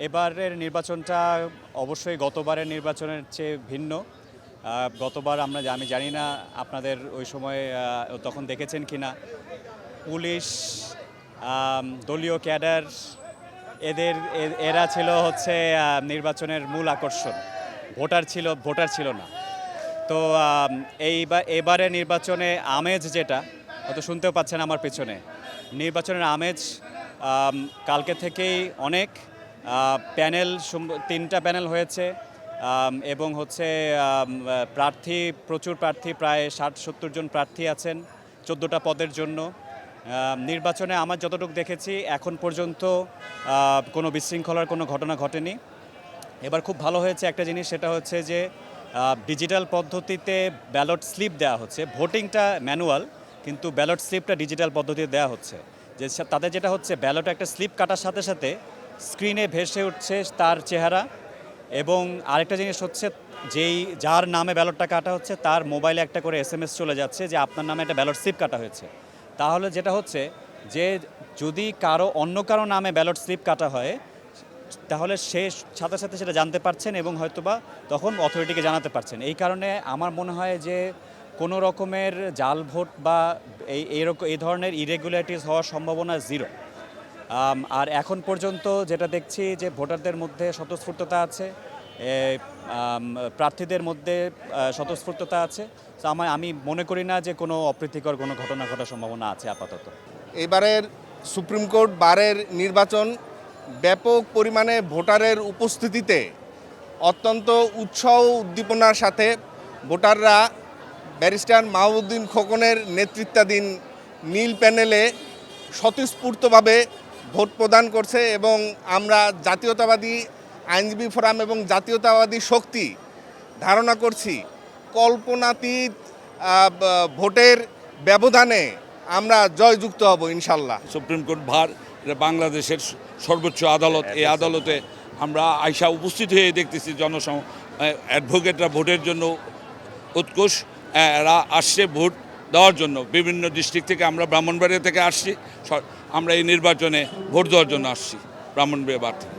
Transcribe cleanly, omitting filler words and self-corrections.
এবারের নির্বাচনটা অবশ্যই গতবারের নির্বাচনের চেয়ে ভিন্ন। গতবার আমি জানি না আপনাদের ওই সময় তখন দেখেছেন কিনা, পুলিশ, দলীয় ক্যাডার, এরা ছিল হচ্ছে নির্বাচনের মূল আকর্ষণ। ভোটার ছিল না। তো এবারে নির্বাচনে আমেজ যেটা হয়তো শুনতেও পাচ্ছেন আমার পেছনে, নির্বাচনের আমেজ কালকে থেকেই অনেক প্যানেল, 3টা প্যানেল হয়েছে এবং হচ্ছে প্রচুর প্রার্থী, প্রায় 60-70 জন প্রার্থী আছেন 14টা পদের জন্য। নির্বাচনে আমার যতটুকু দেখেছি এখন পর্যন্ত কোনো বিশৃঙ্খলার কোনো ঘটনা ঘটেনি। এবার খুব ভালো হয়েছে একটা জিনিস, সেটা হচ্ছে যে ডিজিটাল পদ্ধতিতে ব্যালট স্লিপ দেওয়া হচ্ছে। ভোটিংটা ম্যানুয়াল, কিন্তু ব্যালট স্লিপটা ডিজিটাল পদ্ধতিতে দেওয়া হচ্ছে। যে তাতে যেটা হচ্ছে, ব্যালটে একটা স্লিপ কাটার সাথে সাথে স্ক্রিনে ভেসে উঠছে তার চেহারা, এবং আরেকটা জিনিস হচ্ছে, যার নামে ব্যালটটা কাটা হচ্ছে তার মোবাইলে একটা করে SMS চলে যাচ্ছে যে আপনার নামে একটা ব্যালট স্লিপ কাটা হয়েছে। তাহলে যেটা হচ্ছে যে যদি অন্য কারো নামে ব্যালট স্লিপ কাটা হয়, তাহলে সে সাথে সাথে সেটা জানতে পারছেন এবং হয়তোবা তখন অথরিটিকে জানাতে পারছেন। এই কারণে আমার মনে হয় যে কোনো রকমের জাল ভোট বা এই ধরনের ইরেগুলারিটিস হওয়ার সম্ভাবনা 0। আর এখন পর্যন্ত যেটা দেখছি যে ভোটারদের মধ্যে স্বতঃস্ফূর্ততা আছে, প্রার্থীদের মধ্যে স্বতঃস্ফূর্ততা আছে। তো আমি মনে করি না যে কোনো অপ্রীতিকর কোনো ঘটনা ঘটার সম্ভাবনা আছে আপাতত। এবারের সুপ্রিম কোর্ট বারের নির্বাচন ব্যাপক পরিমাণে ভোটারের উপস্থিতিতে অত্যন্ত উৎসাহ উদ্দীপনার সাথে ভোটাররা ব্যারিস্টার মাহবুবউদ্দিন খোকনের নেতৃত্বাধীন নীল প্যানেলে স্বতঃস্ফূর্তভাবে ভোট প্রদান করছে, এবং আমরা জাতীয়তাবাদী আইনজীবী ফোরাম এবং জাতীয়তাবাদী শক্তি ধারণা করছি কল্পনাতীত ভোটের ব্যবধানে আমরা জয়যুক্ত হব ইনশাল্লাহ। সুপ্রিম কোর্ট ভার বাংলাদেশের সর্বোচ্চ আদালত, এই আদালতে আমরা আইসা উপস্থিত হয়ে দেখতেছি অ্যাডভোকেটরা ভোটের জন্য উৎকোষ, এরা আসছে ভোট দেওয়ার জন্য। বিভিন্ন ডিস্ট্রিক্ট থেকে, আমরা ব্রাহ্মণবাড়িয়া থেকে আসছি, আমরা এই নির্বাচনে ভোট দেওয়ার জন্য আসছি ব্রাহ্মণবাড়িয়া থেকে।